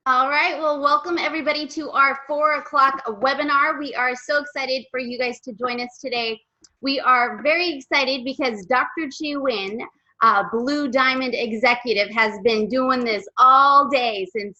All right, well, welcome everybody to our 4 o'clock webinar. We are so excited for you guys to join us today. We are very excited because Dr. Chi Nguyen, Blue Diamond Executive, has been doing this all day since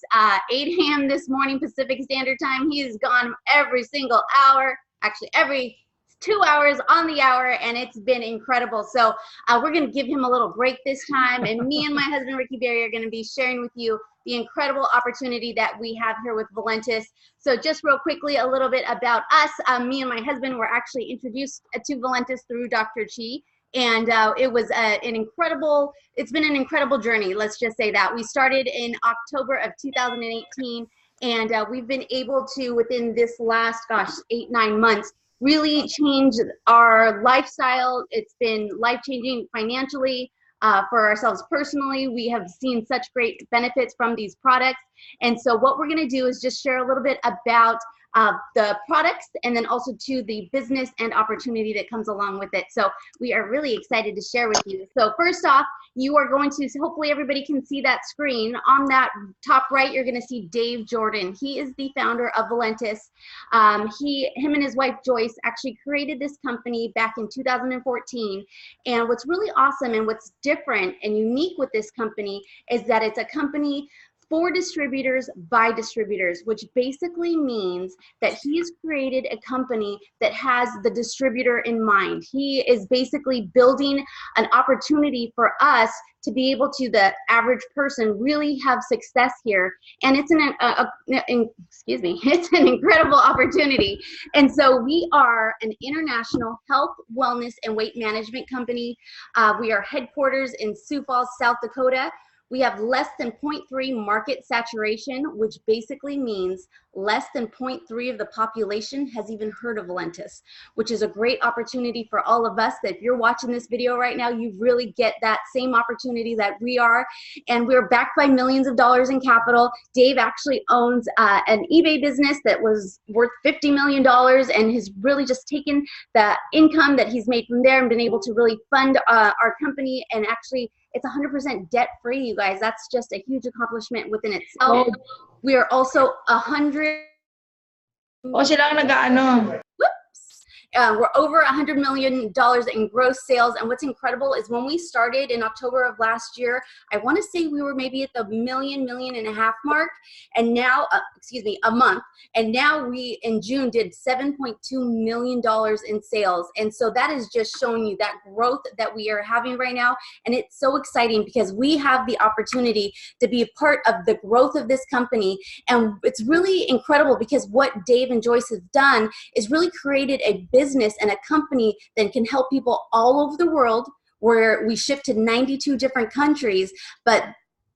8 a.m. this morning Pacific Standard Time. He has gone every single hour, actually every 2 hours on the hour, and it's been incredible. So we're going to give him a little break this time, and me and my husband Ricky Berry are going to be sharing with you the incredible opportunity that we have here with Valentis. So just real quickly, a little bit about us. Me and my husband were actually introduced to Valentis through Dr. Chi. And it was it's been an incredible journey, let's just say that. We started in October of 2018, and we've been able to, within this last, 8-9 months, really change our lifestyle. It's been life-changing financially. For ourselves personally, we have seen such great benefits from these products. And so what we're going to do is just share a little bit about the products, and then also to the business and opportunity that comes along with it. So we are really excited to share with you. So first off, you are going to, hopefully everybody can see that screen. On that top right, you're going to see Dave Jordan. He is the founder of Valentis. Him and his wife Joyce actually created this company back in 2014. And what's really awesome and what's different and unique with this company is that it's a company for distributors by distributors, which basically means that he's created a company that has the distributor in mind. He is basically building an opportunity for us to be able to, the average person, really have success here. And it's it's an incredible opportunity. And so we are an international health, wellness, and weight management company. We are headquarters in Sioux Falls, South Dakota. We have less than 0.3 market saturation, which basically means less than 0.3 of the population has even heard of Valentis, which is a great opportunity for all of us, that if you're watching this video right now, you really get that same opportunity that we are. And we're backed by millions of dollars in capital. Dave actually owns an eBay business that was worth $50 million, and has really just taken the income that he's made from there and been able to really fund our company. And actually, it's 100% debt-free, you guys. That's just a huge accomplishment within itself. We are also 100. Silang nag-ano. We're over $100 million in gross sales. And what's incredible is when we started in October of last year, I want to say we were maybe at the million and a half mark. And now, a month. And now we, in June, did $7.2 million in sales. And so that is just showing you that growth that we are having right now. And it's so exciting because we have the opportunity to be a part of the growth of this company. And it's really incredible because what Dave and Joyce have done is really created a business and a company that can help people all over the world, where we ship to 92 different countries. But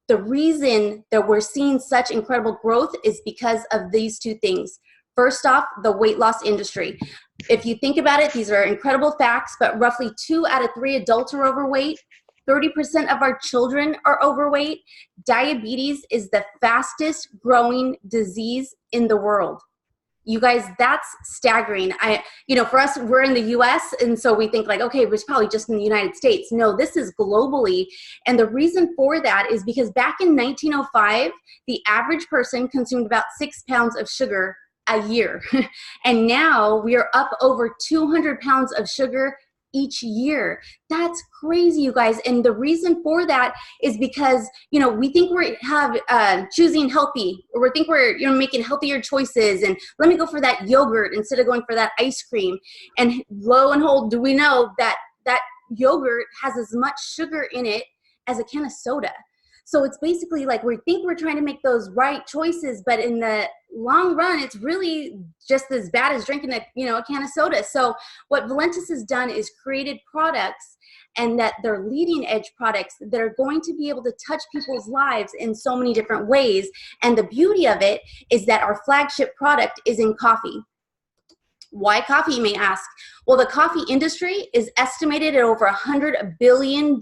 the reason that we're seeing such incredible growth is because of these two things. First off, the weight loss industry. If you think about it, these are incredible facts, but roughly 2 out of 3 adults are overweight. 30% of our children are overweight. Diabetes is the fastest growing disease in the world. You guys, that's staggering. For us, we're in the US, and so we think like, okay, it's probably just in the United States. No, this is globally. And the reason for that is because back in 1905, the average person consumed about 6 pounds of sugar a year. And now we are up over 200 pounds of sugar each year. That's crazy, you guys. And the reason for that is because, we think we're choosing healthy, or we think we're, making healthier choices. And let me go for that yogurt instead of going for that ice cream. And lo and behold, do we know that that yogurt has as much sugar in it as a can of soda? So it's basically like we think we're trying to make those right choices, but in the long run, it's really just as bad as drinking a can of soda. So what Valentis has done is created products, and that they're leading edge products that are going to be able to touch people's lives in so many different ways. And the beauty of it is that our flagship product is in coffee. Why coffee, you may ask? Well, the coffee industry is estimated at over $100 billion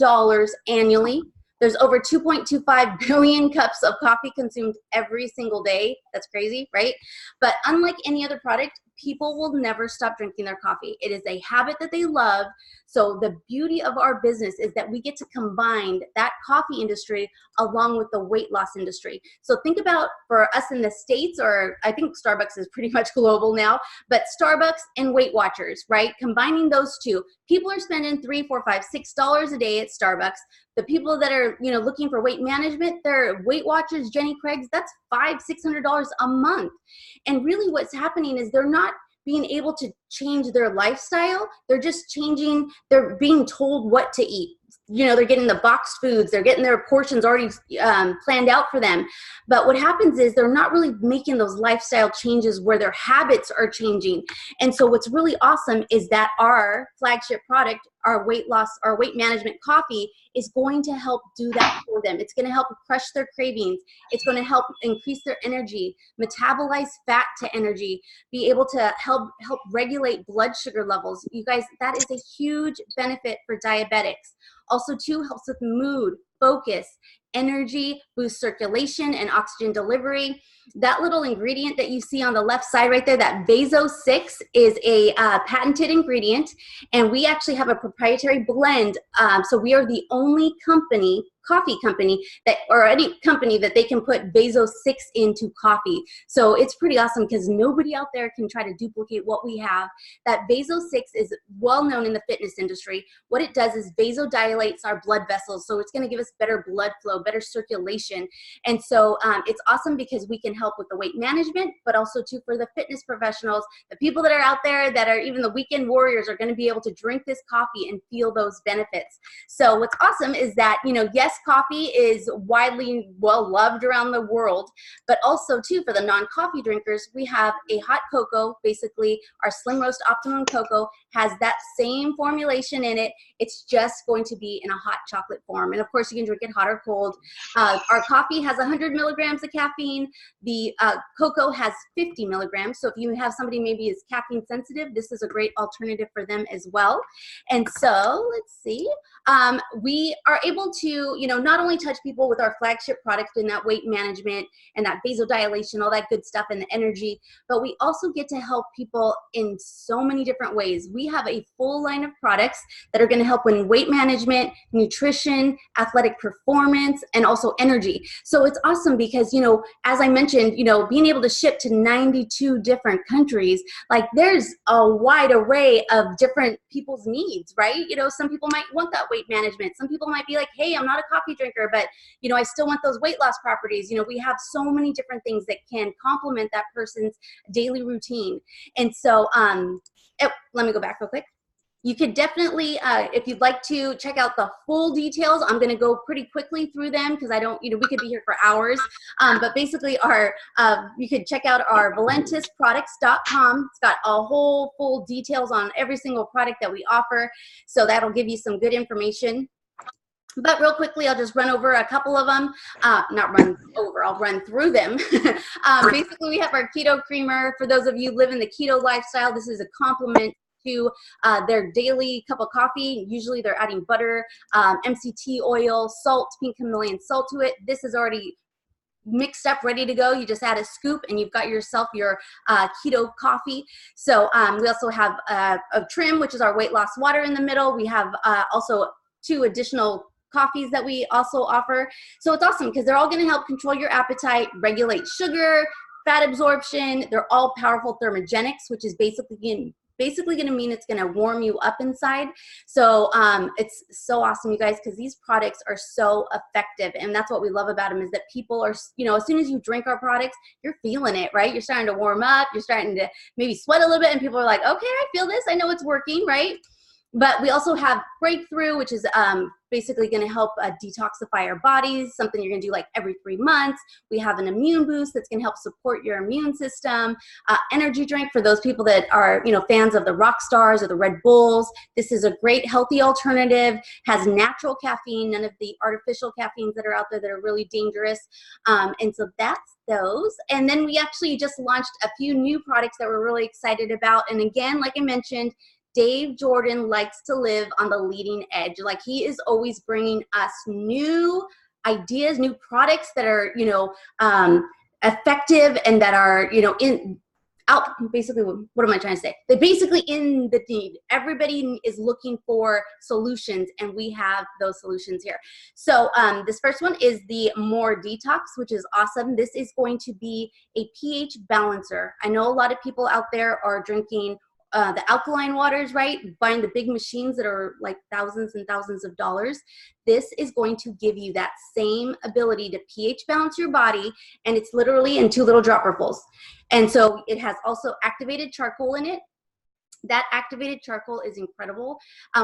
annually. There's over 2.25 billion cups of coffee consumed every single day. That's crazy, right? But unlike any other product, people will never stop drinking their coffee. It is a habit that they love. So the beauty of our business is that we get to combine that coffee industry along with the weight loss industry. So think about for us in the States, or I think Starbucks is pretty much global now, but Starbucks and Weight Watchers, right? Combining those two, people are spending $3, $4, $5, $6 a day at Starbucks. The people that are, you know, looking for weight management, their Weight Watchers, Jenny Craig's, that's $500, $600 a month. And really what's happening is they're not being able to change their lifestyle. They're just changing, they're being told what to eat. You know, they're getting the boxed foods, they're getting their portions already planned out for them. But what happens is they're not really making those lifestyle changes where their habits are changing. And so what's really awesome is that our flagship product, our weight loss, our weight management coffee, is going to help do that for them. It's going to help crush their cravings. It's going to help increase their energy, metabolize fat to energy, be able to help regulate blood sugar levels. You guys, that is a huge benefit for diabetics. Also too, helps with mood, focus, energy, boost circulation and oxygen delivery. That little ingredient that you see on the left side right there, that Vaso 6, is a patented ingredient, and we actually have a proprietary blend. So we are the only company, coffee company, that, or any company that they can put Vaso 6 into coffee. So it's pretty awesome because nobody out there can try to duplicate what we have. That Vaso 6 is well known in the fitness industry. What it does is vasodilates our blood vessels, so it's going to give us better blood flow, better circulation. And so it's awesome because we can help with the weight management, but also too for the fitness professionals, the people that are out there that are even the weekend warriors are going to be able to drink this coffee and feel those benefits. So what's awesome is that, you know, yes, coffee is widely well loved around the world, but also too for the non-coffee drinkers, we have a hot cocoa. Basically our Slim Roast Optimum Cocoa has that same formulation in it. It's just going to be in a hot chocolate form, and of course you can drink it hot or cold. Our coffee has 100 milligrams of caffeine. The cocoa has 50 milligrams. So if you have somebody maybe is caffeine sensitive, this is a great alternative for them as well. And so let's see, we are able to, you know, not only touch people with our flagship product in that weight management and that vasodilation, all that good stuff, and the energy, but we also get to help people in so many different ways. We have a full line of products that are going to help in weight management, nutrition, athletic performance, and also energy. So it's awesome because, you know, as I mentioned, you know, being able to ship to 92 different countries, like there's a wide array of different people's needs, right? You know, some people might want that weight management. Some people might be like, hey, I'm not a coffee drinker, but, you know, I still want those weight loss properties. You know, we have so many different things that can complement that person's daily routine. And so, let me go back real quick. You could definitely, if you'd like to check out the full details, I'm going to go pretty quickly through them because I don't, you know, we could be here for hours. But basically you could check out our valentisproducts.com. It's got a whole full details on every single product that we offer. So that'll give you some good information. But real quickly, I'll just run over a couple of them. Not run over, I'll run through them. Basically, we have our keto creamer. For those of you who live in the keto lifestyle, this is a complement to their daily cup of coffee. Usually they're adding butter, MCT oil, salt, pink Himalayan salt to it. This is already mixed up, ready to go. You just add a scoop and you've got yourself your keto coffee. So we also have a trim, which is our weight loss water in the middle. We have also 2 additional coffees that we also offer. So it's awesome because they're all going to help control your appetite, regulate sugar, fat absorption. They're all powerful thermogenics, which is basically going to mean it's going to warm you up inside. So it's so awesome, you guys, because these products are so effective. And that's what we love about them, is that people are, you know, as soon as you drink our products, you're feeling it, right? You're starting to warm up. You're starting to maybe sweat a little bit, and people are like, okay, I feel this. I know it's working, right? But we also have Breakthrough, which is basically going to help detoxify our bodies, something you're going to do like every 3 months. We have an immune boost that's going to help support your immune system. Energy drink for those people that are, you know, fans of the Rock Stars or the Red Bulls. This is a great healthy alternative, has natural caffeine, none of the artificial caffeines that are out there that are really dangerous. And so that's those. And then we actually just launched a few new products that we're really excited about. And again, like I mentioned, Dave Jordan likes to live on the leading edge. Like, he is always bringing us new ideas, new products that are, you know, effective and that are, you know, basically, what am I trying to say? They're basically in the need. Everybody is looking for solutions, and we have those solutions here. So this first one is the More Detox, which is awesome. This is going to be a pH balancer. I know a lot of people out there are drinking the alkaline waters, right? Buying the big machines that are like thousands and thousands of dollars. This is going to give you that same ability to pH balance your body, and it's literally in 2 little dropperfuls. And so it has also activated charcoal in it. That activated charcoal is incredible.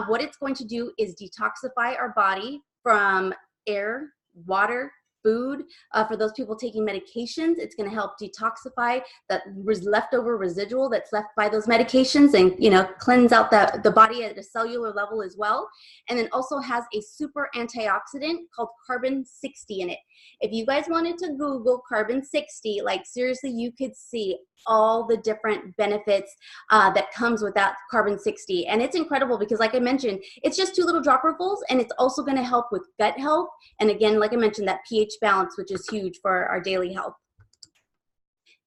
What it's going to do is detoxify our body from air, water, food. For those people taking medications, it's going to help detoxify that leftover residual that's left by those medications, and cleanse out the body at a cellular level as well. And then also has a super antioxidant called carbon 60 in it. If you guys wanted to Google carbon 60, like seriously, you could see all the different benefits that comes with that carbon 60. And it's incredible because, like I mentioned, it's just 2 little dropperfuls, and it's also going to help with gut health. And again, like I mentioned, that pH balance, which is huge for our daily health.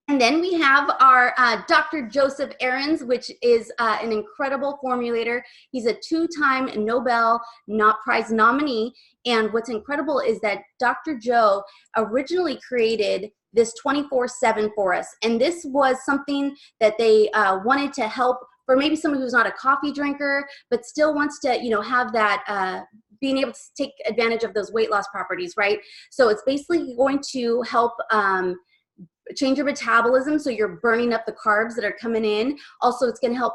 And then we have our Dr. Joseph Aarons, which is an incredible formulator. He's a 2-time Nobel Prize nominee. And what's incredible is that Dr. Joe originally created this 24/7 for us. And this was something that they wanted to help for maybe someone who's not a coffee drinker, but still wants to, have that being able to take advantage of those weight loss properties, right? So it's basically going to help change your metabolism, so you're burning up the carbs that are coming in. Also, it's going to help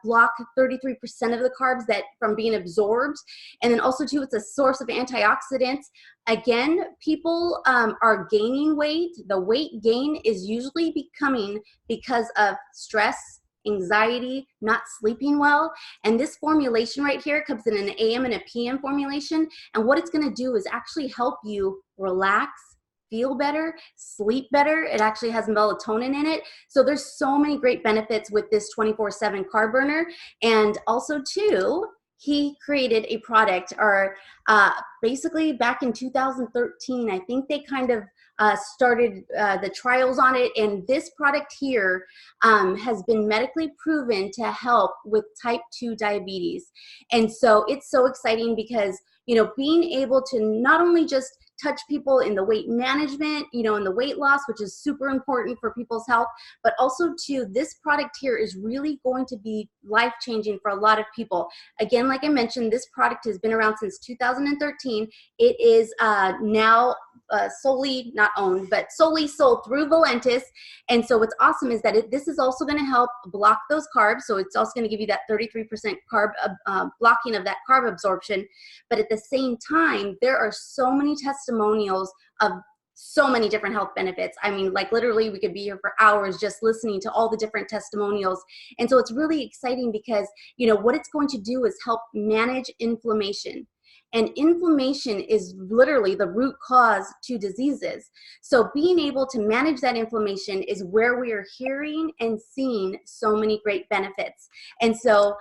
block 33% of the carbs that from being absorbed. And then also too, it's a source of antioxidants. Again, people are gaining weight. The weight gain is usually becoming because of stress, anxiety, not sleeping well. And this formulation right here comes in an AM and a PM formulation. And what it's going to do is actually help you relax, feel better, sleep better. It actually has melatonin in it. So there's so many great benefits with this 24/7 carb burner. And also too, he created a product, or basically back in 2013, I think they kind of started the trials on it. And this product here has been medically proven to help with type 2 diabetes. And so it's so exciting because, being able to not only just touch people in the weight management, in the weight loss, which is super important for people's health, but also too, this product here is really going to be life-changing for a lot of people. Again, like I mentioned, this product has been around since 2013. It is now solely, not owned, but solely sold through Valentis. And so what's awesome is that this is also going to help block those carbs. So it's also going to give you that 33% carb blocking of that carb absorption. But at the same time, there are so many testimonials of so many different health benefits. I mean, like literally we could be here for hours just listening to all the different testimonials. And so it's really exciting because, what it's going to do is help manage inflammation. And inflammation is literally the root cause to diseases. So being able to manage that inflammation is where we are hearing and seeing so many great benefits. And so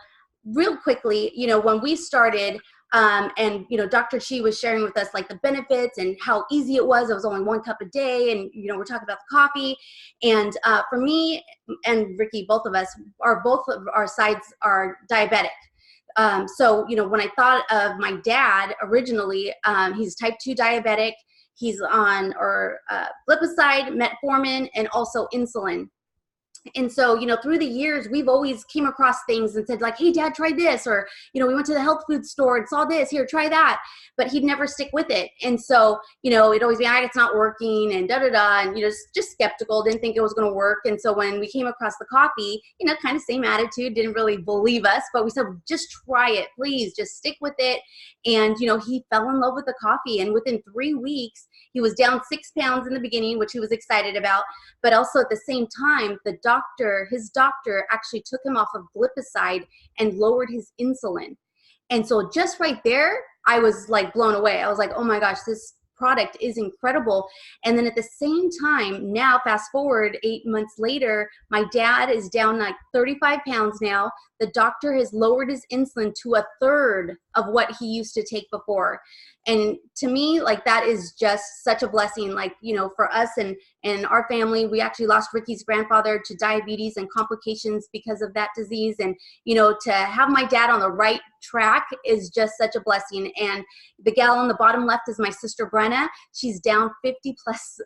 real quickly, when we started, and Dr. Chi was sharing with us like the benefits and how easy it was. It was only 1 cup a day, and we're talking about the coffee. And for me and Ricky, both of both of our sides are diabetic. So when I thought of my dad originally, he's type 2 diabetic. He's on glipizide, metformin, and also insulin. And so, through the years, we've always came across things and said like, hey, Dad, try this. Or, we went to the health food store and saw this, here, try that. But he'd never stick with it. And so, it'd always be, it's not working and da-da-da. And, just skeptical, didn't think it was going to work. And so when we came across the coffee, kind of same attitude, didn't really believe us. But we said, just try it, please, just stick with it. And, he fell in love with the coffee. And within 3 weeks, he was down 6 pounds in the beginning, which he was excited about. But also at the same time, his doctor actually took him off of glipizide and lowered his insulin. And so just right there, I was like blown away. I was like, oh my gosh, this product is incredible. And then at the same time, now fast forward 8 months later, my dad is down like 35 pounds now. The doctor has lowered his insulin to a third of what he used to take before. And to me, like, that is just such a blessing. Like, you know, for us and our family, we actually lost Ricky's grandfather to diabetes and complications because of that disease. And, you know, to have my dad on the right track is just such a blessing. And the gal on the bottom left is my sister Brenna. She's down 50 plus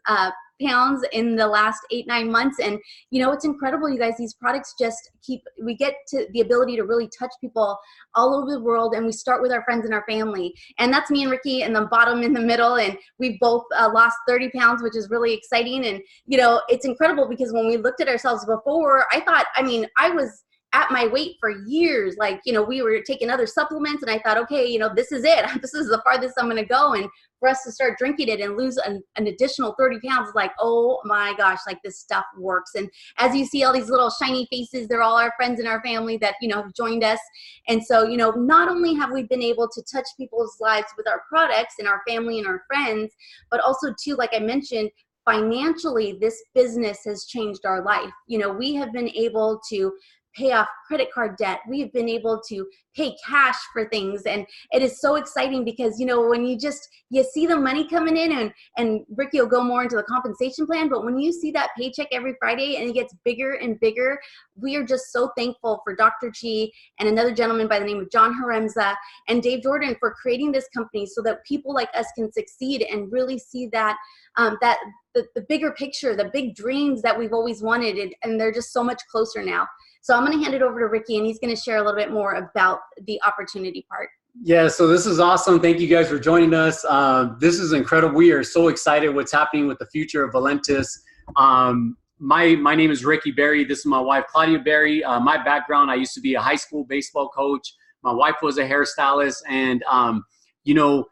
pounds in the last 8-9 months. And, you know, it's incredible, you guys. These products just we get to the ability to really touch people all over the world. And we start with our friends and our family. And that's me and Ricky in the bottom in the middle. And we've both lost 30 pounds, which is really exciting. And, you know, it's incredible because when we looked at ourselves before, I thought, I mean, I was at my weight for years. Like, you know, we were taking other supplements and I thought, okay, you know, this is it. This is the farthest I'm going to go. And for us to start drinking it and lose an additional 30 pounds, is like, oh my gosh, like this stuff works. And as you see all these little shiny faces, they're all our friends and our family that, you know, have joined us. And so, you know, not only have we been able to touch people's lives with our products and our family and our friends, but also too, like I mentioned, financially, this business has changed our life. You know, we have been able to pay off credit card debt. We've been able to pay cash for things. And it is so exciting because, you know, when you see the money coming in, and Ricky will go more into the compensation plan, but when you see that paycheck every Friday and it gets bigger and bigger, we are just so thankful for Dr. Chi and another gentleman by the name of John Haremza and Dave Jordan for creating this company so that people like us can succeed and really see that, the bigger picture, the big dreams that we've always wanted, and they're just so much closer now. So I'm going to hand it over to Ricky, and he's going to share a little bit more about the opportunity part. Yeah, so this is awesome. Thank you guys for joining us. This is incredible. We are so excited what's happening with the future of Valentis. My name is Ricky Berry. This is my wife, Claudia Berry. My background, I used to be a high school baseball coach. My wife was a hairstylist. And, you know,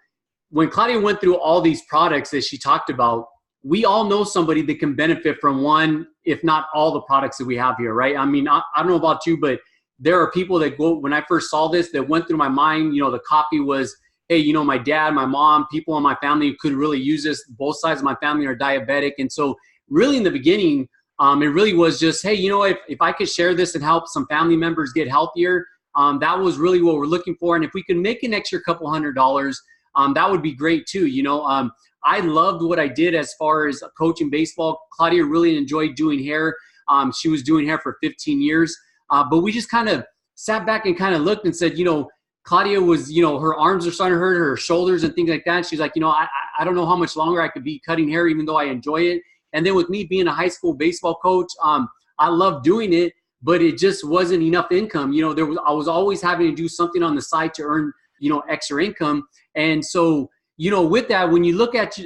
when Claudia went through all these products that she talked about, we all know somebody that can benefit from one, if not all the products that we have here, right? I mean, I don't know about you, but there are people that go, when I first saw this, that went through my mind, you know, the copy was, hey, you know, my dad, my mom, people in my family could really use this. Both sides of my family are diabetic. And so really in the beginning, it really was just, hey, you know, if I could share this and help some family members get healthier, that was really what we're looking for. And if we could make an extra couple $100, that would be great too. You know, I loved what I did as far as coaching baseball. Claudia really enjoyed doing hair. She was doing hair for 15 years. But we just kind of sat back and kind of looked and said, you know, Claudia was, you know, her arms are starting to hurt, her shoulders and things like that. She's like, you know, I don't know how much longer I could be cutting hair, even though I enjoy it. And then with me being a high school baseball coach, I love doing it, but it just wasn't enough income. You know, I was always having to do something on the side to earn, you know, extra income. And so, you know, with that, when you look at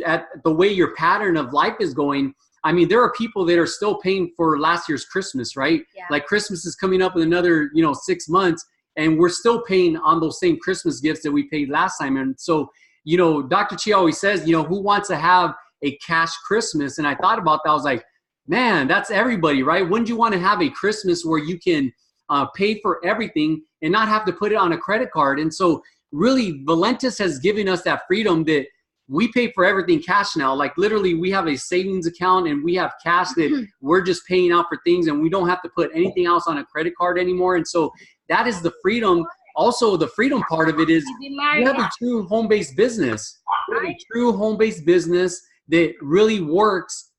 the way your pattern of life is going, I mean, there are people that are still paying for last year's Christmas, right? Yeah. Like Christmas is coming up in another, you know, 6 months, and we're still paying on those same Christmas gifts that we paid last time. And so, you know, Dr. Chi always says, you know, who wants to have a cash Christmas? And I thought about that. I was like, man, that's everybody, right? Wouldn't you want to have a Christmas where you can pay for everything and not have to put it on a credit card? And so really, Valentis has given us that freedom that we pay for everything cash now. Like literally, we have a savings account and we have cash that we're just paying out for things, and we don't have to put anything else on a credit card anymore. And so that is the freedom. Also, the freedom part of it is we have a true home-based business. We have a true home-based business that really works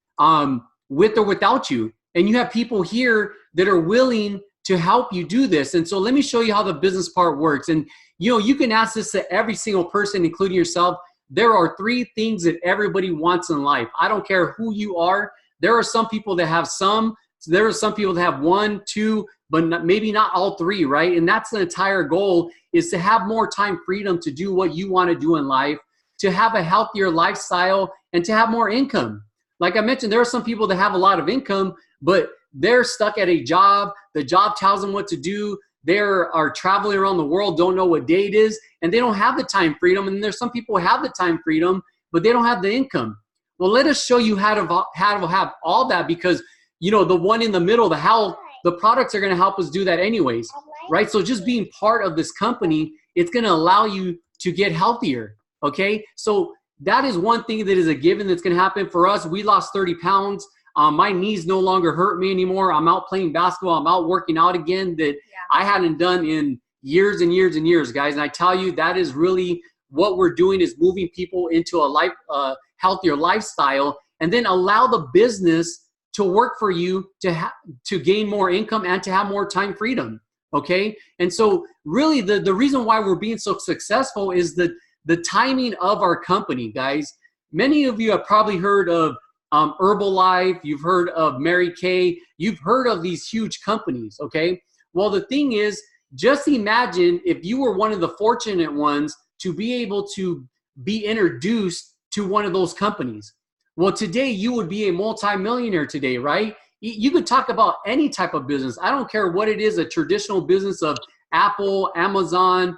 with or without you. And you have people here that are willing to help you do this. And so let me show you how the business part works. And you know, you can ask this to every single person, including yourself. There are 3 things that everybody wants in life. I don't care who you are. There are some people that have some. So there are some people that have 1, 2, but maybe not all 3, right? And that's the entire goal, is to have more time freedom to do what you want to do in life, to have a healthier lifestyle, and to have more income. Like I mentioned, there are some people that have a lot of income, but they're stuck at a job. The job tells them what to do. They are traveling around the world, don't know what day it is, and they don't have the time freedom. And there's some people who have the time freedom, but they don't have the income. Well, let us show you how to have all that, because, you know, the one in the middle, the health, the products are going to help us do that anyways, right? So just being part of this company, it's going to allow you to get healthier, okay? So that is one thing that is a given that's going to happen for us. We lost 30 pounds. My knees no longer hurt me anymore. I'm out playing basketball. I'm out working out again that I hadn't done in years and years and years, guys. And I tell you, that is really what we're doing, is moving people into a healthier lifestyle, and then allow the business to work for you to gain more income and to have more time freedom. Okay. And so really the reason why we're being so successful is the timing of our company, guys. Many of you have probably heard of Herbalife. You've heard of Mary Kay. You've heard of these huge companies. Okay. Well, the thing is, just imagine if you were one of the fortunate ones to be able to be introduced to one of those companies. Well, today you would be a multimillionaire today, right? You could talk about any type of business. I don't care what it is, a traditional business of Apple, Amazon,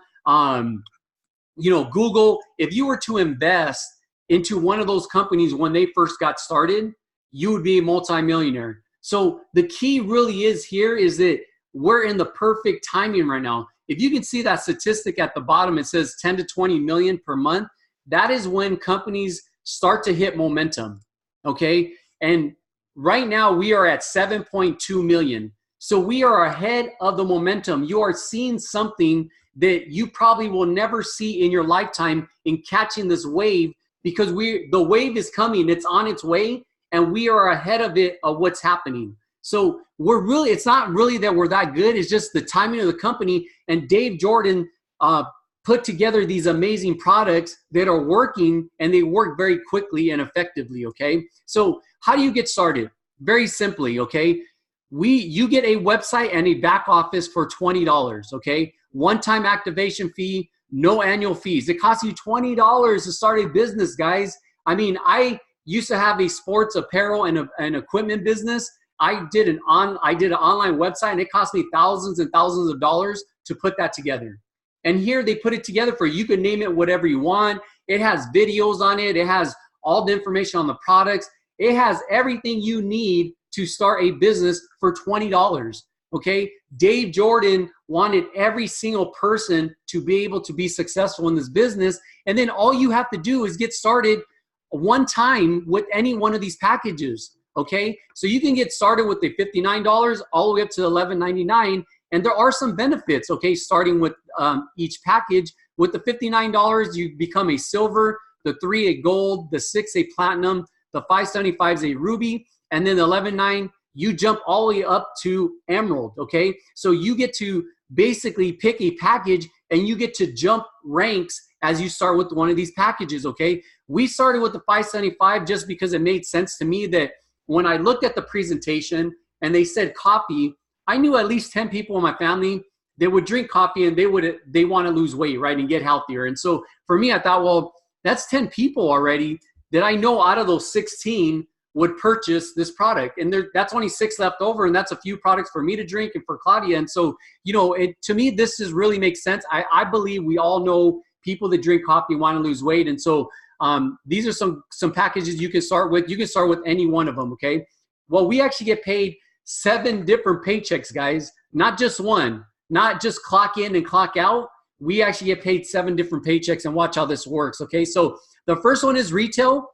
Google. If you were to invest into one of those companies when they first got started, you would be a multimillionaire. So the key really is here is that we're in the perfect timing right now. If you can see that statistic at the bottom, it says 10 to 20 million per month. That is when companies start to hit momentum, okay? And right now we are at 7.2 million. So we are ahead of the momentum. You are seeing something that you probably will never see in your lifetime in catching this wave, because the wave is coming, it's on its way, and we are ahead of it, of what's happening. So it's not really that we're that good, it's just the timing of the company. And Dave Jordan put together these amazing products that are working, and they work very quickly and effectively, okay? So how do you get started? Very simply, okay? You get a website and a back office for $20, okay? One-time activation fee, no annual fees. It costs you $20 to start a business, guys. I mean, I used to have a sports apparel and an equipment business. I did an online website, and it cost me thousands and thousands of dollars to put that together. And here they put it together for you. You can name it whatever you want. It has videos on it. It has all the information on the products. It has everything you need to start a business for $20, okay? Dave Jordan wanted every single person to be able to be successful in this business. And then all you have to do is get started one time with any one of these packages, okay? So you can get started with the $59 all the way up to $11.99. And there are some benefits, okay, starting with each package. With the $59, you become a silver, the 3 a gold, the 6 a platinum, the 575 is a ruby, and then the $11.99, you jump all the way up to emerald, okay? So you get to basically pick a package, and you get to jump ranks as you start with one of these packages, okay? We started with the 575 just because it made sense to me that when I looked at the presentation and they said coffee, I knew at least 10 people in my family that would drink coffee, and they want to lose weight, right, and get healthier. And so for me, I thought, well, that's 10 people already that I know out of those 16 would purchase this product. And that's only 6 left over, and that's a few products for me to drink and for Claudia. And so, to me, this just really makes sense. I believe we all know people that drink coffee want to lose weight. And so these are some packages you can start with. You can start with any one of them, okay? Well, we actually get paid 7 different paychecks, guys, not just one, not just clock in and clock out. We actually get paid 7 different paychecks, and watch how this works, okay? So the first one is retail,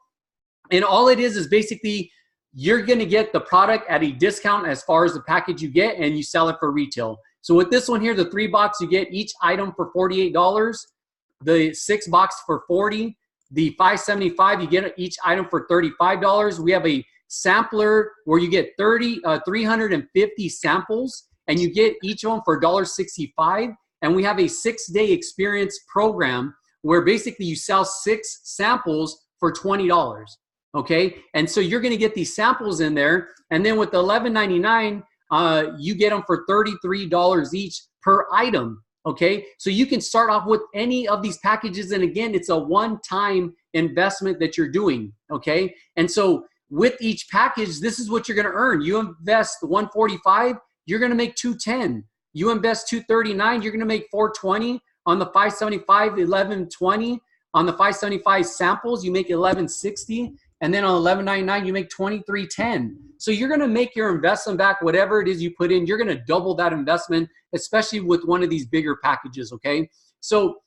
and all it is basically you're gonna get the product at a discount as far as the package you get, and you sell it for retail. So with this one here, the 3 box, you get each item for $48, the 6 box for $40, the 575, you get each item for $35. We have a sampler where you get 350 samples, and you get each one for $1.65. And we have a 6-day experience program where basically you sell 6 samples for $20, okay? And so you're gonna get these samples in there, and then with the $11.99, you get them for $33 each per item, okay? So you can start off with any of these packages, and again, it's a one-time investment that you're doing, okay? And so with each package, this is what you're gonna earn. You invest $145, you're gonna make $210. You invest $239, you're gonna make $420. On the 575, $1120. On the 575 samples, you make $1160. And then on $11.99, you make $23.10. So you're gonna make your investment back, whatever it is you put in, you're gonna double that investment, especially with one of these bigger packages, okay? So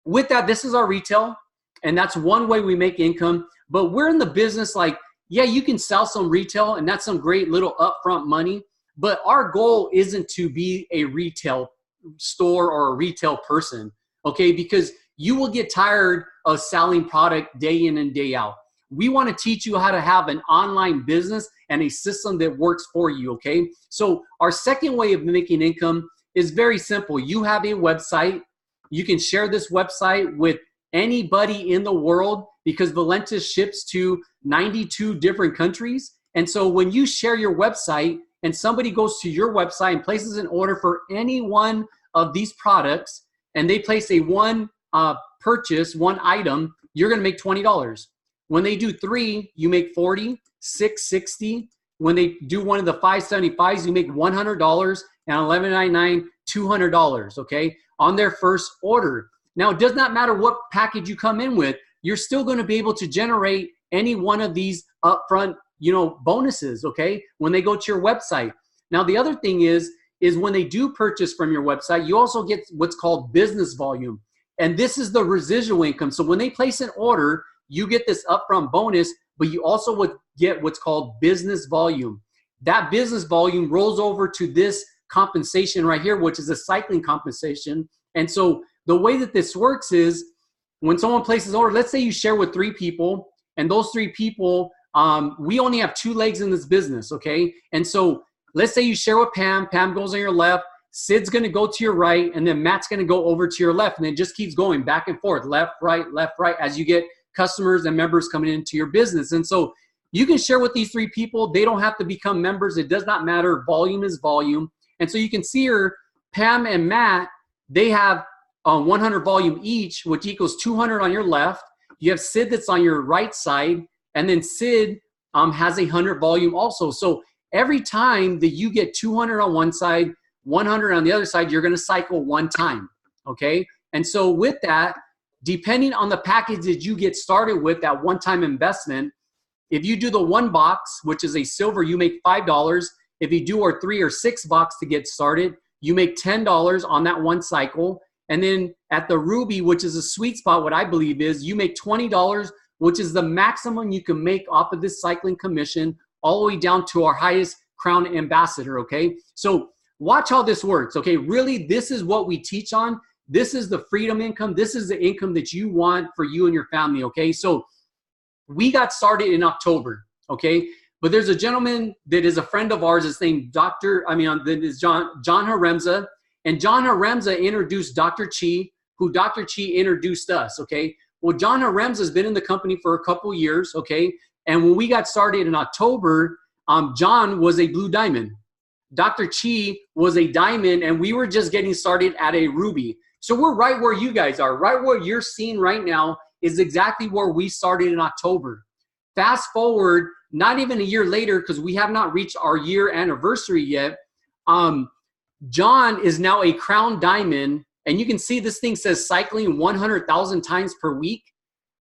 with that, this is our retail. And that's one way we make income. But we're in the business like, yeah, you can sell some retail and that's some great little upfront money. But our goal isn't to be a retail store or a retail person, okay? Because you will get tired of selling product day in and day out. We want to teach you how to have an online business and a system that works for you, okay? So our second way of making income is very simple. You have a website. You can share this website with anybody in the world because Valentis ships to 92 different countries. And so when you share your website and somebody goes to your website and places an order for any one of these products and they place a one item, you're going to make $20. When they do 3, you make 40, 6, 60. When they do one of the 575s, you make $100 and $11.99, $200, okay, on their first order. Now, it does not matter what package you come in with, you're still going to be able to generate any one of these upfront, bonuses, okay, when they go to your website. Now, the other thing is when they do purchase from your website, you also get what's called business volume. And this is the residual income. So when they place an order, you get this upfront bonus, but you also would get what's called business volume. That business volume rolls over to this compensation right here, which is a cycling compensation. And so the way that this works is when someone places an order, let's say you share with 3 people, and those 3 people, we only have 2 legs in this business, okay? And so let's say you share with Pam. Pam goes on your left. Sid's going to go to your right, and then Matt's going to go over to your left, and it just keeps going back and forth, left, right, as you get customers and members coming into your business. And so you can share with these 3 people. They don't have to become members. It does not matter. Volume is volume. And so you can see here, Pam and Matt, they have 100 volume each, which equals 200 on your left. You have Sid that's on your right side, and then Sid has 100 volume also. So every time that you get 200 on one side, 100 on the other side, you're going to cycle 1 time, okay? And so with that, depending on the package that you get started with, that one-time investment, if you do the 1 box, which is a silver, you make $5. If you do our 3 or 6 box to get started, you make $10 on that 1 cycle. And then at the ruby, which is a sweet spot, what I believe is you make $20, which is the maximum you can make off of this cycling commission, all the way down to our highest crown ambassador, okay? So watch how this works, okay? Really, this is what we teach on. This is the freedom income. This is the income that you want for you and your family, okay? So we got started in October, okay? But there's a gentleman that is a friend of ours. His name that is John Haremza. And John Haremza introduced Dr. Chi, who Dr. Chi introduced us, okay? Well, John Haremza has been in the company for a couple years, okay? And when we got started in October, John was a blue diamond. Dr. Chi was a diamond, and we were just getting started at a ruby. So we're right where you guys are. Right where you're seeing right now is exactly where we started in October. Fast forward, not even a year later, because we have not reached our year anniversary yet, John is now a crown diamond, and you can see this thing says cycling 100,000 times per week.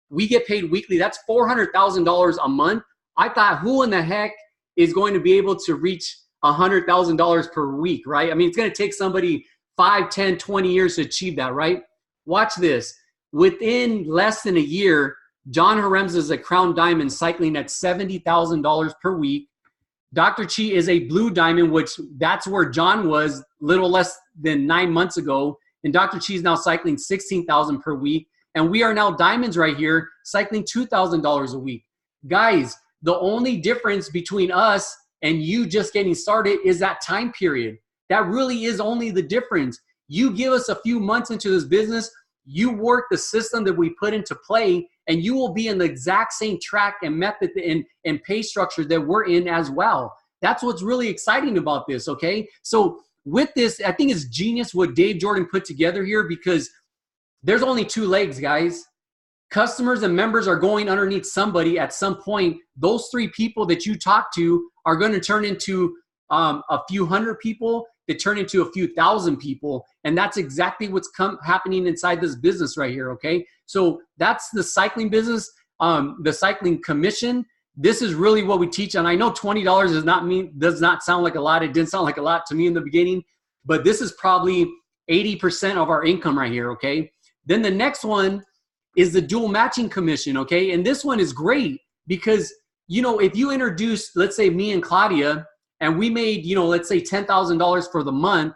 We get paid weekly. That's $400,000 a month. I thought, who in the heck is going to be able to reach $100,000 per week, right? I mean, it's going to take somebody 5, 10, 20 years to achieve that, right? Watch this. Within less than a year, John Haremza is a crown diamond cycling at $70,000 per week. Dr. Chi is a blue diamond, which that's where John was little less than 9 months ago. And Dr. Chi is now cycling $16,000 per week. And we are now diamonds right here, cycling $2,000 a week. Guys, the only difference between us and you just getting started is that time period. That really is only the difference. You give us a few months into this business, you work the system that we put into play, and you will be in the exact same track and method and pay structure that we're in as well. That's what's really exciting about this, okay? So with this, I think it's genius what Dave Jordan put together here, because there's only 2 legs, guys. Customers and members are going underneath somebody at some point. Those 3 people that you talk to are going to turn into a few hundred people that turn into a few thousand people. And that's exactly what's happening inside this business right here, okay? So that's the cycling business, the cycling commission. This is really what we teach. And I know $20 does not sound like a lot. It didn't sound like a lot to me in the beginning, but this is probably 80% of our income right here, okay? Then the next one is the dual matching commission, okay? And this one is great because, you know, if you introduce, let's say me and Claudia, and we made, you know, let's say $10,000 for the month,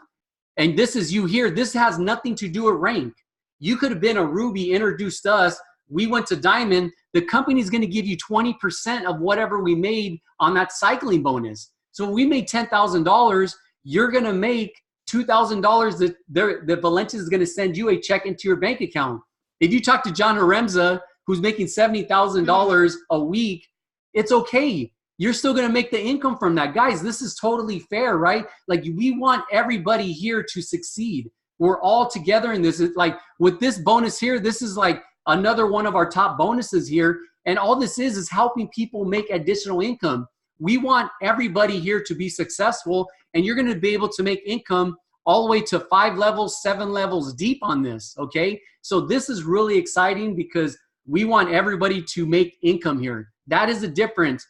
and this is you here, this has nothing to do with rank. You could have been a Ruby, introduced us, we went to Diamond, the company's gonna give you 20% of whatever we made on that cycling bonus. So if we made $10,000, you're gonna make $2,000 that Valentis is gonna send you a check into your bank account. If you talk to John Aremza, who's making $70,000 a week, it's okay. You're still gonna make the income from that. Guys, this is totally fair, right? Like, we want everybody here to succeed. We're all together in this. It's like, with this bonus here, this is like another one of our top bonuses here. And all this is helping people make additional income. We want everybody here to be successful, and you're gonna be able to make income all the way to 5 levels, 7 levels deep on this, okay? So this is really exciting because we want everybody to make income here. That is the difference.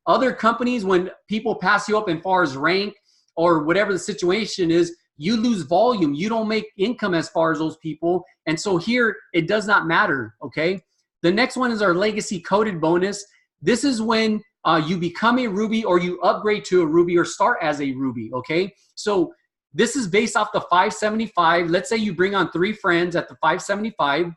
Other companies, when people pass you up as far as rank or whatever the situation is, you lose volume. You don't make income as far as those people. And so here, it does not matter, okay? The next one is our legacy coded bonus. This is when you become a Ruby or you upgrade to a Ruby or start as a Ruby, okay? So this is based off the 575. Let's say you bring on 3 friends at the 575.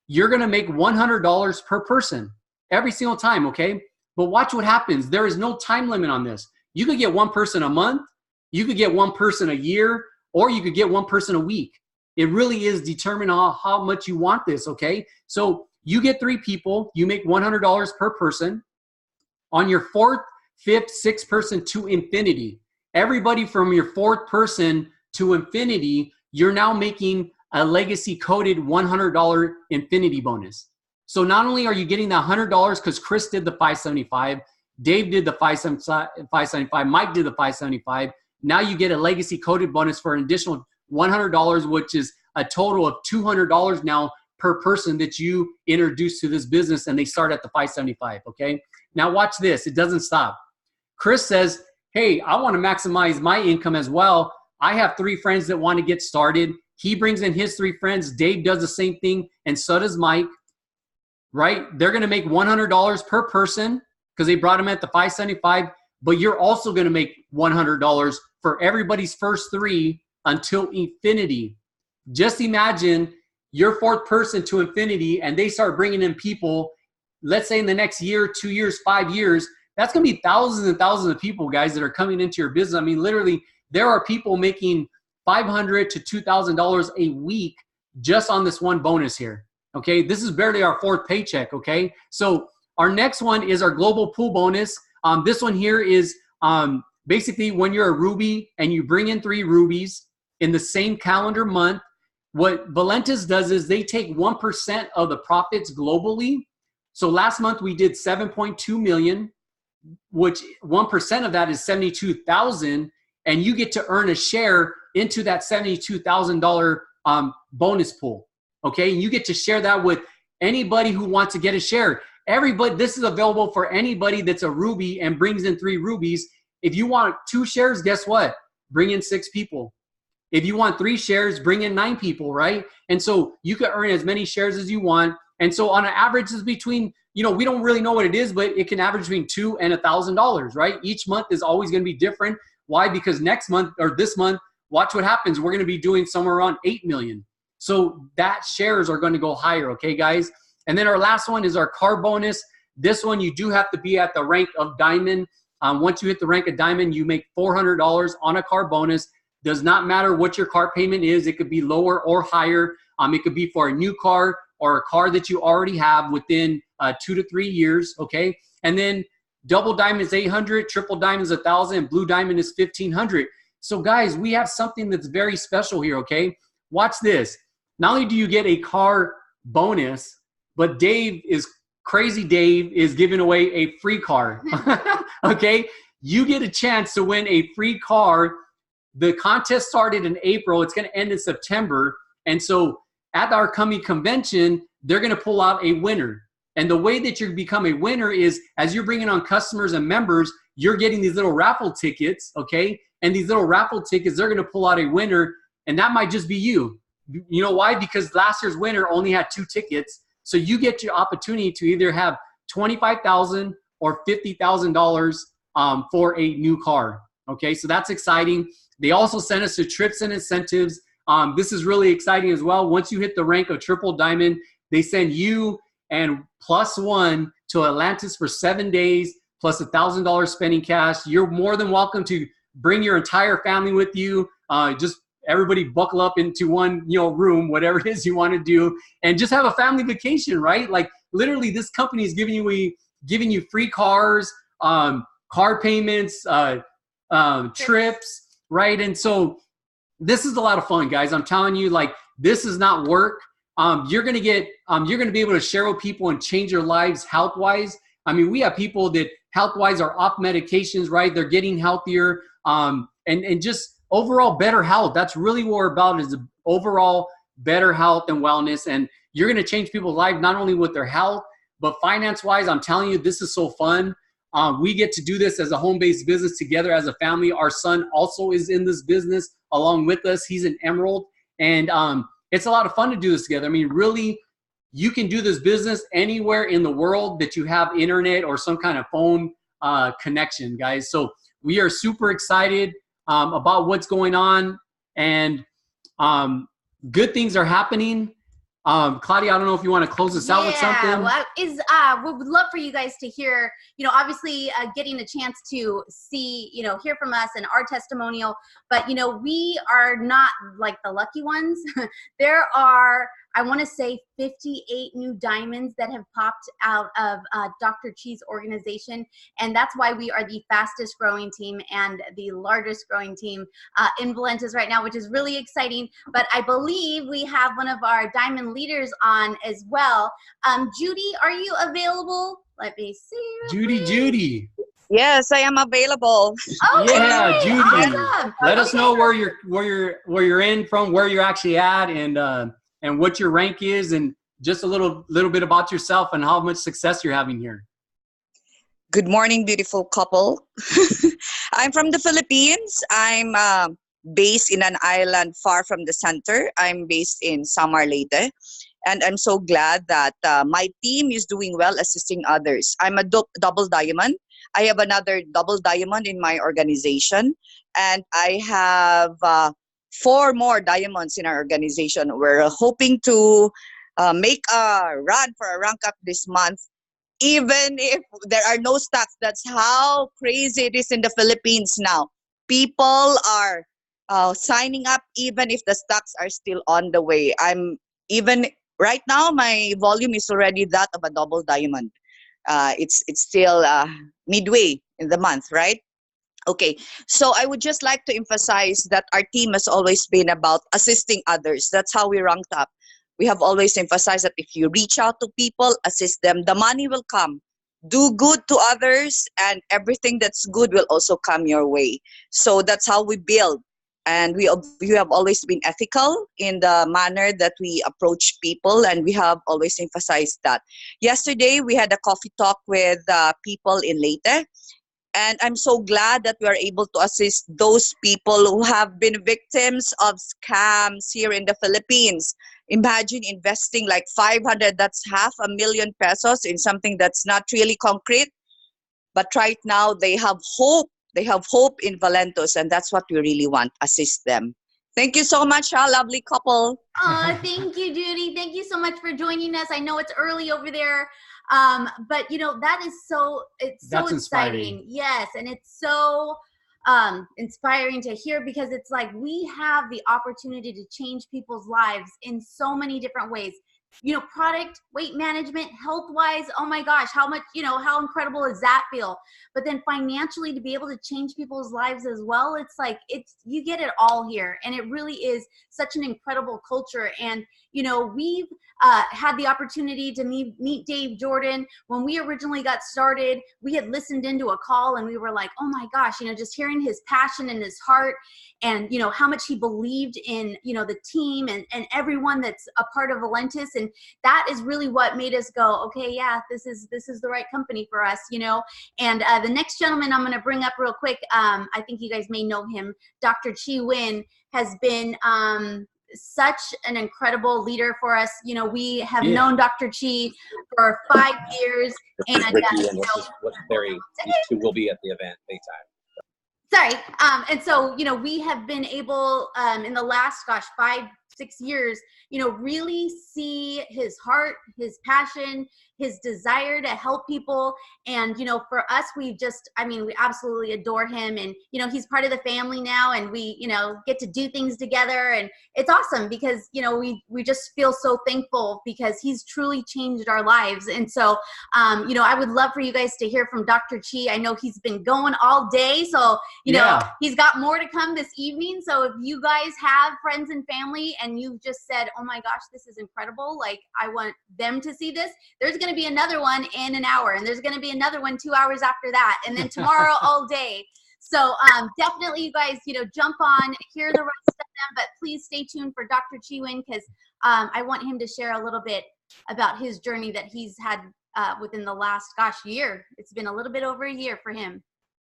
You're gonna make $100 per person every single time, okay? But watch what happens. There is no time limit on this. You could get 1 person a month, you could get 1 person a year, or you could get 1 person a week. It really is determined on how much you want this, okay? So you get 3 people, you make $100 per person. On your 4th, 5th, 6th person to infinity, everybody from your 4th person to infinity, you're now making a legacy coded $100 infinity bonus. So not only are you getting the $100 because Chris did the 575, Dave did the 575, Mike did the 575. Now you get a legacy coded bonus for an additional $100, which is a total of $200 now per person that you introduce to this business, and they start at the 575, okay? Now watch this, it doesn't stop. Chris says, hey, I wanna maximize my income as well. I have 3 friends that wanna get started. He brings in his 3 friends, Dave does the same thing, and so does Mike, right? They're gonna make $100 per person because they brought him at the 575, but you're also gonna make $100 for everybody's first 3 until infinity. Just imagine your 4th person to infinity and they start bringing in people, let's say in the next year, 2 years, 5 years, that's gonna be thousands and thousands of people, guys, that are coming into your business. I mean, literally, there are people making $500 to $2,000 a week just on this one bonus here, okay? This is barely our 4th paycheck, okay? So our next one is our global pool bonus. This one here is basically when you're a Ruby and you bring in 3 Rubies in the same calendar month, what Valentis does is they take 1% of the profits globally. So last month we did 7.2 million, which 1% of that is 72,000, and you get to earn a share into that $72,000 bonus pool, okay? And you get to share that with anybody who wants to get a share. Everybody, this is available for anybody that's a Ruby and brings in 3 Rubies. If you want 2 shares, guess what? Bring in 6 people. If you want 3 shares, bring in 9 people, right? And so you can earn as many shares as you want. And so on an average is between, you know, we don't really know what it is, but it can average between $2,000 and $1,000, right? Each month is always gonna be different. Why? Because next month or this month, watch what happens. We're gonna be doing somewhere around 8 million. So that shares are gonna go higher, okay, guys? And then our last one is our car bonus. This one, you do have to be at the rank of diamond. Once you hit the rank of diamond, you make $400 on a car bonus. Does not matter what your car payment is. It could be lower or higher. It could be for a new car or a car that you already have within 2 to 3 years, okay? And then double diamond is 800, triple diamond is 1,000, and blue diamond is 1,500. So guys, we have something that's very special here, okay? Watch this. Not only do you get a car bonus, but Crazy Dave is giving away a free car, okay? You get a chance to win a free car. The contest started in April. It's gonna end in September. And so at our coming convention, they're gonna pull out a winner. And the way that you become a winner is as you're bringing on customers and members, you're getting these little raffle tickets, okay? And these little raffle tickets, they're gonna pull out a winner, and that might just be you. You know why? Because last year's winner only had 2 tickets. So you get your opportunity to either have $25,000 or $50,000 for a new car. Okay, so that's exciting. They also send us the trips and incentives. This is really exciting as well. Once you hit the rank of triple diamond, they send you and +1 to Atlantis for 7 days, plus $1,000 spending cash. You're more than welcome to bring your entire family with you. Just everybody buckle up into one, room, whatever it is you want to do, and just have a family vacation, right? Like literally, this company is giving you free cars, car payments, trips, right? And so this is a lot of fun, guys. I'm telling you, like, this is not work. You're gonna be able to share with people and change your lives health-wise. I mean, we have people that health-wise are off medications, right? They're getting healthier, and just overall better health. That's really what we're about, is overall better health and wellness. And you're gonna change people's lives, not only with their health, but finance-wise. I'm telling you, this is so fun. We get to do this as a home-based business together as a family. Our son also is in this business along with us. He's an Emerald. And it's a lot of fun to do this together. I mean, really, you can do this business anywhere in the world that you have internet or some kind of phone connection, guys. So we are super excited about what's going on, and good things are happening. Claudia, I don't know if you want to close this out with something. Yeah, we would love for you guys to hear, obviously getting a chance to see, hear from us and our testimonial, but, we are not like the lucky ones. There are, I want to say, 58 new diamonds that have popped out of Dr. Chi's organization. And that's why we are the fastest growing team and the largest growing team in Valentis right now, which is really exciting. But I believe we have one of our diamond leaders on as well. Judy, are you available? Let me see. Judy. Yes, I am available. Okay, yeah, Judy. awesome. Let us know where you're in from, where you're actually at, and what your rank is, and just a little bit about yourself and how much success you're having here. Good morning, beautiful couple. I'm from the Philippines. I'm based in an island far from the center. I'm based in Samar Leyte. And I'm so glad that my team is doing well, assisting others. I'm a double diamond. I have another double diamond in my organization. And I have 4 more diamonds in our organization. We're hoping to make a run for a rank up this month, even if there are no stocks. That's how crazy it is in the Philippines now. People are signing up even if the stocks are still on the way. Right now, my volume is already that of a double diamond. It's still midway in the month, right? Okay, so I would just like to emphasize that our team has always been about assisting others. That's how we ranked up. We have always emphasized that if you reach out to people, assist them, the money will come. Do good to others, and everything that's good will also come your way. So that's how we build. And we have always been ethical in the manner that we approach people, and we have always emphasized that. Yesterday, we had a coffee talk with people in Leyte, and I'm so glad that we are able to assist those people who have been victims of scams here in the Philippines. Imagine investing like 500, that's $500,000 pesos in something that's not really concrete. But right now, they have hope. They have hope in Valentos, and that's what we really want, assist them. Thank you so much, lovely couple. Oh, thank you, Judy. Thank you so much for joining us. I know it's early over there, but that is it's so exciting. Inspiring. Yes, and it's so inspiring to hear, because it's like we have the opportunity to change people's lives in so many different ways. Product, weight management, health-wise, oh my gosh, how much, how incredible does that feel? But then financially, to be able to change people's lives as well, it's like, you get it all here. And it really is such an incredible culture. And, we've had the opportunity to meet Dave Jordan. When we originally got started, we had listened into a call and we were like, oh my gosh, just hearing his passion and his heart, and, how much he believed in, the team and everyone that's a part of Valentis. And that is really what made us go, okay, yeah, this is the right company for us, And the next gentleman I'm going to bring up real quick, I think you guys may know him, Dr. Chi Win, has been such an incredible leader for us. You know, we have known Dr. Chi for 5 years. And Ricky and Barry, these two will be at the event big time. Sorry. And so, you know, we have been able in the last, 5-6 years, you know, really see his heart, his passion, his desire to help people. And, you know, for us, we absolutely adore him. And, you know, he's part of the family now, and we, you know, get to do things together. And it's awesome because, you know, we just feel so thankful because he's truly changed our lives. And so, you know, I would love for you guys to hear from Dr. Chi. I know he's been going all day, so, you know, he's got more to come this evening. So if you guys have friends and family and you've just said, oh my gosh, this is incredible, like I want them to see this, there's going to be another one in an hour, and there's going to be another one 2 hours after that, and then tomorrow all day. So definitely you guys, you know, jump on, hear the rest of them, but please stay tuned for Dr. Chi because I want him to share a little bit about his journey that he's had within the last, year. It's been a little bit over a year for him.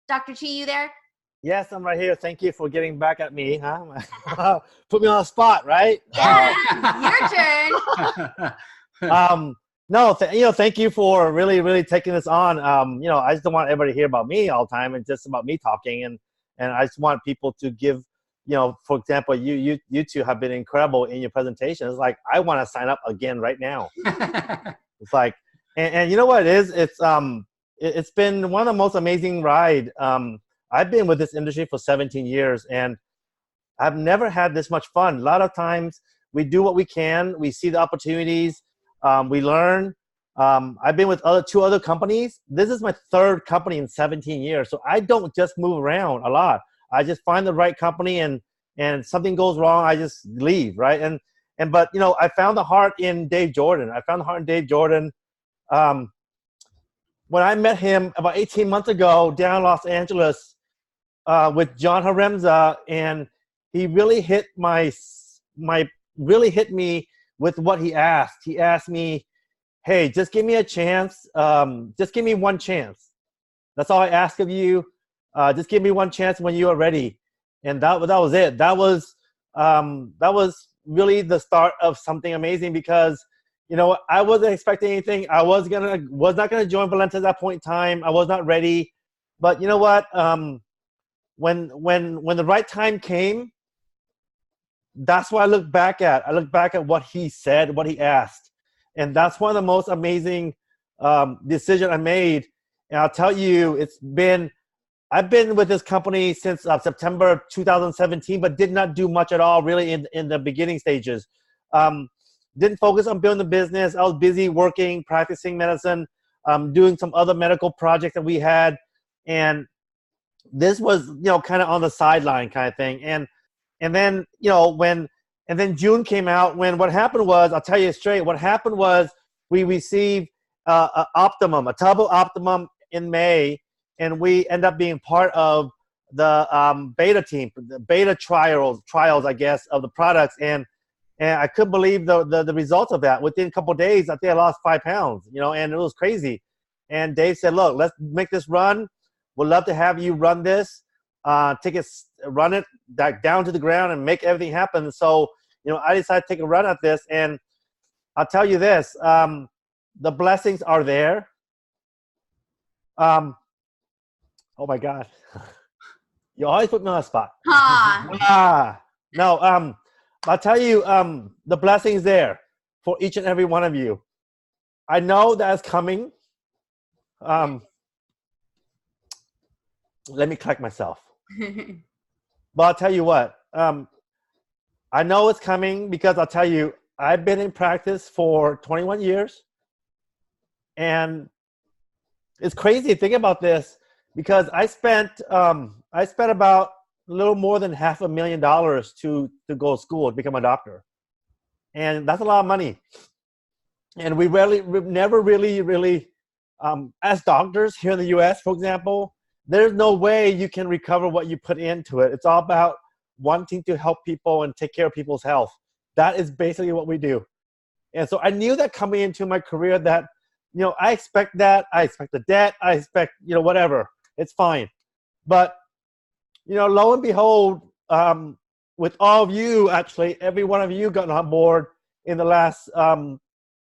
Dr. Chi, you there? Yes, I'm right here. Thank you for getting back at me, huh? Put me on the spot, right? Yeah, your turn. No, you know, thank you for really taking this on. You know, I just don't want everybody to hear about me all the time and just about me talking. And I just want people to give, you know, for example, you two have been incredible in your presentation. It's like, I want to sign up again right now. It's like, and you know what it is? It's been one of the most amazing ride. I've been with this industry for 17 years, and I've never had this much fun. A lot of times we do what we can. We see the opportunities. We learn. I've been with two other companies. This is my third company in 17 years. So I don't just move around a lot. I just find the right company, and something goes wrong, I just leave, right? But, you know, I found the heart in Dave Jordan. When I met him about 18 months ago down in Los Angeles with John Haremza, and he really hit me with what he asked. He asked me, hey, just give me a chance. Just give me one chance. That's all I ask of you. Just give me one chance when you are ready. And that was it. That was really the start of something amazing because, you know, I wasn't expecting anything. I was not gonna join Valenta at that point in time. I was not ready. But you know what? When the right time came, that's what I look back at. I look back at what he said, what he asked. And that's one of the most amazing decisions I made. And I'll tell you, I've been with this company since September 2017, but did not do much at all really in the beginning stages. Didn't focus on building the business. I was busy working, practicing medicine, doing some other medical projects that we had. And this was, you know, kind of on the sideline kind of thing. And then, you know, then June came out when what happened was, I'll tell you straight, what happened was we received a tub of Optimum in May, and we end up being part of the beta team, the beta trials, I guess, of the products. And I couldn't believe the results of that. Within a couple of days, I think I lost 5 pounds, you know, and it was crazy. And Dave said, look, let's make this run. We'd love to have you run this, run it down to the ground and make everything happen. So, you know, I decided to take a run at this. And I'll tell you this, the blessings are there. Oh my God. You always put me on the spot. No, I'll tell you, the blessings there for each and every one of you. I know that's coming. Let me collect myself. But I'll tell you what, I know it's coming because I'll tell you, I've been in practice for 21 years. And it's crazy to think about this because I spent about a little more than $500,000 to go to school to become a doctor. And that's a lot of money. And we've never really, as doctors here in the US, for example, there's no way you can recover what you put into it. It's all about wanting to help people and take care of people's health. That is basically what we do. And so I knew that coming into my career that, you know, I expect that. I expect the debt. I expect, you know, whatever. It's fine. But, you know, lo and behold, with all of you, actually, every one of you got on board in the last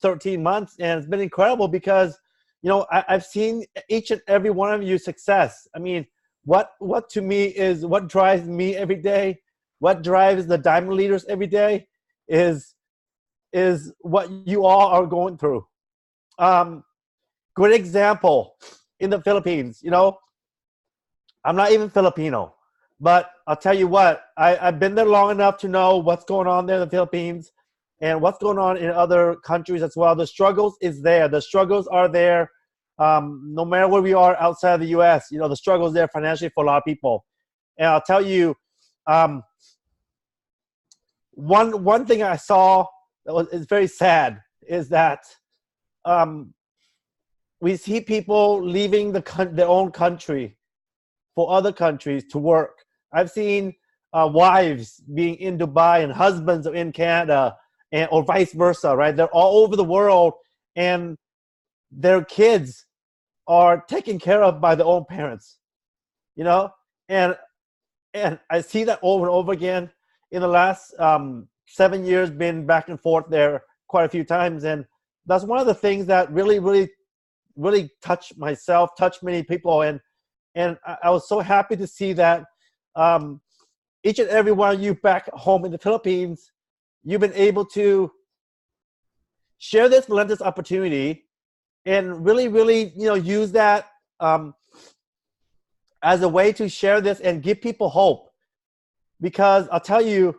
13 months, and it's been incredible because, you know, I've seen each and every one of you success. I mean, what to me is what drives me every day, what drives the Diamond Leaders every day is what you all are going through. Good example in the Philippines, you know, I'm not even Filipino, but I'll tell you what, I've been there long enough to know what's going on there in the Philippines and what's going on in other countries as well. The struggles is there. The struggles are there. No matter where we are outside of the U.S., you know, the struggles there financially for a lot of people. And I'll tell you, one thing I saw that is very sad is that we see people leaving their own country for other countries to work. I've seen wives being in Dubai and husbands are in Canada, or vice versa, right? They're all over the world, and their kids are taken care of by their own parents, you know? And I see that over and over again in the last 7 years, been back and forth there quite a few times. And that's one of the things that really touched myself, touched many people. And I was so happy to see that each and every one of you back home in the Philippines, you've been able to share this momentous opportunity and really, you know, use that as a way to share this and give people hope. Because I'll tell you,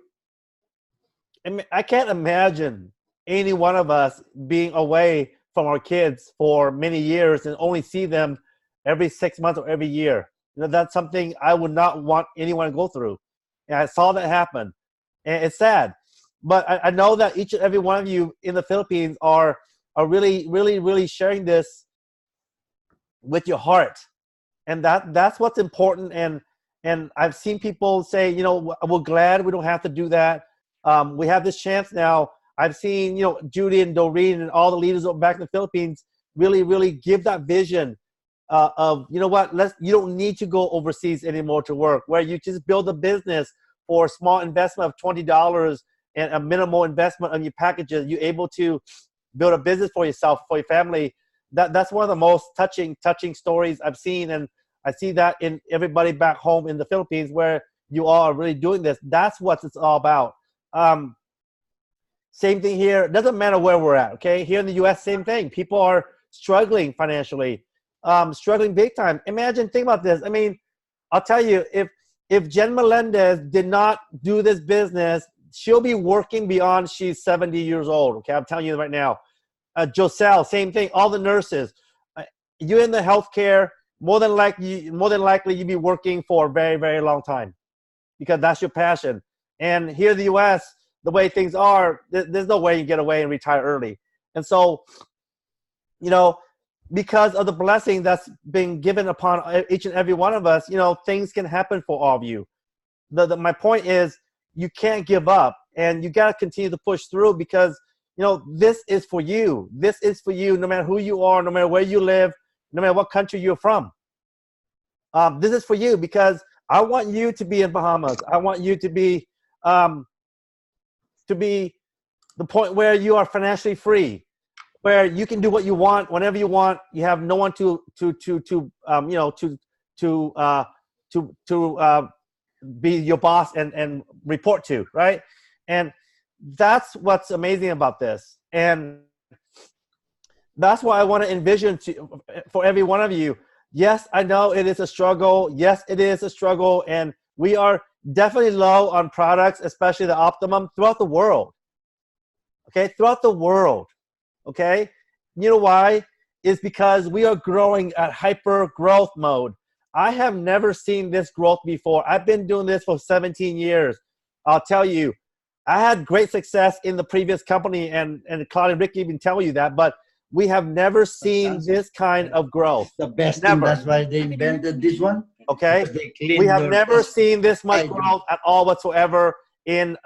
I can't imagine any one of us being away from our kids for many years and only see them every 6 months or every year. You know, that's something I would not want anyone to go through. And I saw that happen. And it's sad. But I know that each and every one of you in the Philippines are really sharing this with your heart. And that's what's important. And I've seen people say, you know, we're glad we don't have to do that. We have this chance now. I've seen, you know, Judy and Doreen and all the leaders back in the Philippines really give that vision of, you know what, you don't need to go overseas anymore to work, where you just build a business for a small investment of $20 and a minimal investment on your packages. You're able to build a business for yourself, for your family. That's one of the most touching stories I've seen. And I see that in everybody back home in the Philippines where you all are really doing this. That's what it's all about. Same thing here. It doesn't matter where we're at, okay? Here in the U.S., same thing. People are struggling financially, struggling big time. Think about this. I mean, I'll tell you, if Jen Melendez did not do this business, she'll be working beyond she's 70 years old, okay? I'm telling you right now. Joselle, same thing. All the nurses. You're in the healthcare, more than likely you'll be working for a very long time because that's your passion. And here in the U.S., the way things are, there's no way you get away and retire early. And so, you know, because of the blessing that's been given upon each and every one of us, you know, things can happen for all of you. My point is, you can't give up, and you got to continue to push through because, you know, this is for you. This is for you, no matter who you are, no matter where you live, no matter what country you're from. This is for you because I want you to be in Bahamas. I want you to be the point where you are financially free, where you can do what you want whenever you want. You have no one to be your boss and report to, right? And that's what's amazing about this. And that's why I want to envision for every one of you. Yes, I know it is a struggle. Yes, it is a struggle. And we are definitely low on products, especially the Optimum, throughout the world. Okay, throughout the world. Okay, you know why? It's because we are growing at hyper growth mode. I have never seen this growth before. I've been doing this for 17 years. I'll tell you, I had great success in the previous company, and Claudia and Ricky even tell you that, but we have never seen this kind of growth. The best Never. thing, that's why they invented this one. Okay, we have never seen this much growth at all whatsoever. At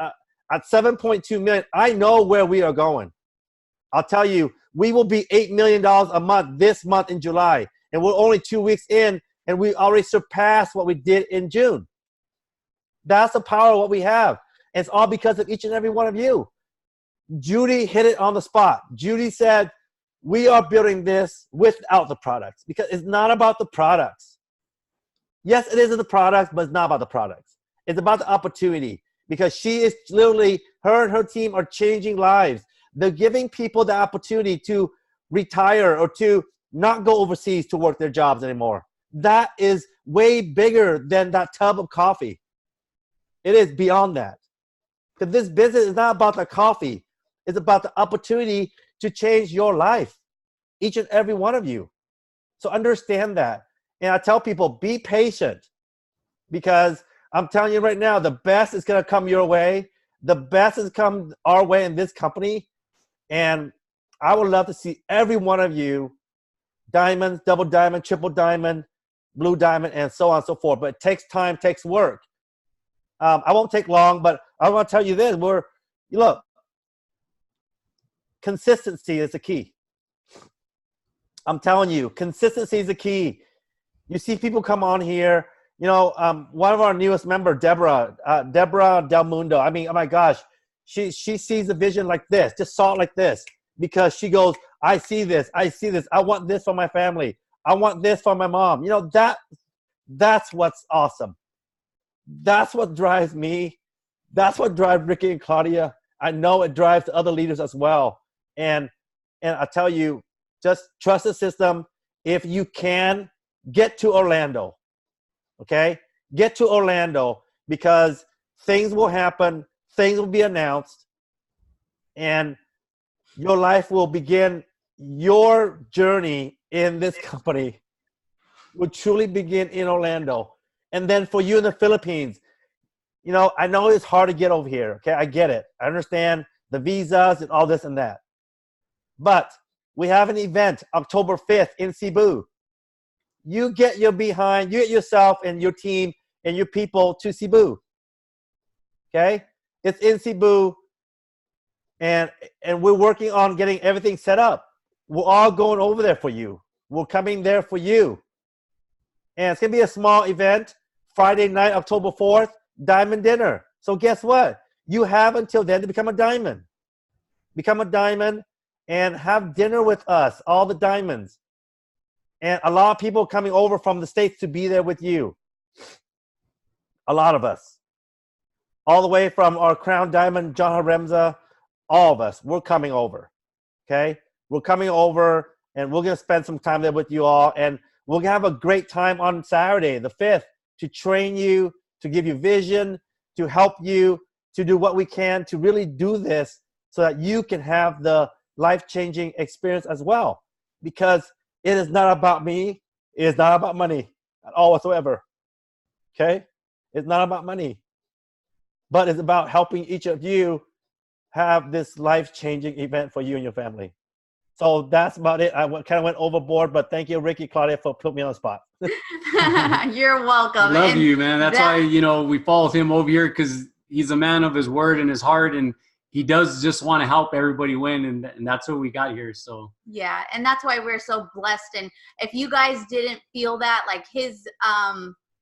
7.2 million, I know where we are going. I'll tell you, we will be $8 million a month this month in July, and we're only 2 weeks in, and we already surpassed what we did in June. That's the power of what we have. And it's all because of each and every one of you. Judy hit it on the spot. Judy said, we are building this without the products because it's not about the products. Yes, it is the products, but it's not about the products. It's about the opportunity because she is literally, her and her team are changing lives. They're giving people the opportunity to retire or to not go overseas to work their jobs anymore. That is way bigger than that tub of coffee. It is beyond that. Because this business is not about the coffee. It's about the opportunity to change your life, each and every one of you. So understand that. And I tell people, be patient because I'm telling you right now, the best is going to come your way. The best has come our way in this company. And I would love to see every one of you, diamonds, double diamond, triple diamond, blue diamond, and so on and so forth. But it takes time, takes work. I won't take long, but I want to tell you this. Look, consistency is the key. I'm telling you, consistency is the key. You see people come on here. You know, one of our newest members, Deborah Del Mundo. I mean, oh my gosh, she sees the vision like this, just saw it like this, because she goes, I see this, I see this. I want this for my family. I want this for my mom. You know, that's what's awesome. That's what drives me. That's what drives Ricky and Claudia. I know it drives the other leaders as well. And I tell you, just trust the system. If you can, get to Orlando. Okay? Get to Orlando because things will happen. Things will be announced. And your life will begin. Your journey in this company will truly begin in Orlando. And then for you in the Philippines, you know, I know it's hard to get over here. Okay, I get it. I understand the visas and all this and that. But we have an event October 5th in Cebu. You get your behind, you get yourself and your team and your people to Cebu. Okay? It's in Cebu. And we're working on getting everything set up. We're all going over there for you. We're coming there for you. And it's going to be a small event. Friday night, October 4th, diamond dinner. So guess what? You have until then to become a diamond. Become a diamond and have dinner with us, all the diamonds. And a lot of people coming over from the States to be there with you. A lot of us. All the way from our crown diamond, John Haremza, all of us, we're coming over. Okay? We're coming over and we're going to spend some time there with you all. And we're going to have a great time on Saturday, the 5th, to train you, to give you vision, to help you, to do what we can to really do this so that you can have the life-changing experience as well. Because it is not about me. It is not about money at all whatsoever. Okay? It's not about money. But it's about helping each of you have this life-changing event for you and your family. So that's about it. I kind of went overboard, but thank you, Ricky, Claudia, for putting me on the spot. You're welcome. Love you, man. That's why, you know, we followed him over here because he's a man of his word and his heart, and he does just want to help everybody win, and that's what we got here. So yeah, and that's why we're so blessed. And if you guys didn't feel that, like his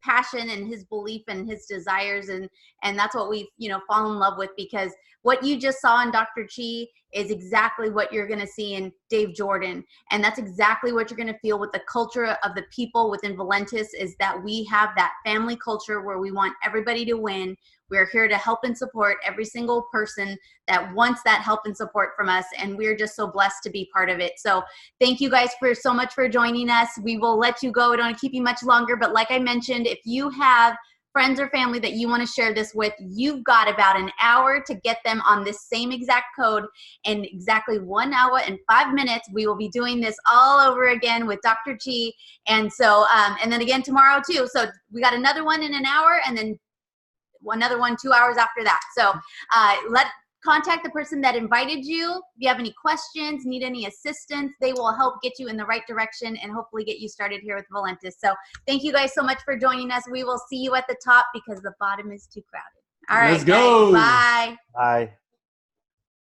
passion and his belief and his desires, and that's what we, you know, fall in love with, because what you just saw in Dr. Chi is exactly what you're going to see in Dave Jordan. And that's exactly what you're going to feel with the culture of the people within Valentis, is that we have that family culture where we want everybody to win. We're here to help and support every single person that wants that help and support from us. And we're just so blessed to be part of it. So thank you guys so much for joining us. We will let you go. We don't want to keep you much longer. But like I mentioned, if you have friends or family that you want to share this with, you've got about an hour to get them on this same exact code. In exactly 1 hour and 5 minutes, we will be doing this all over again with Dr. Chi. And so, and then again tomorrow too. So we got another one in an hour, and then another one 2 hours after that. So contact the person that invited you. If you have any questions, need any assistance, they will help get you in the right direction and hopefully get you started here with Valentis. So thank you guys so much for joining us. We will see you at the top because the bottom is too crowded. All right. Let's go. Guys, bye. Bye.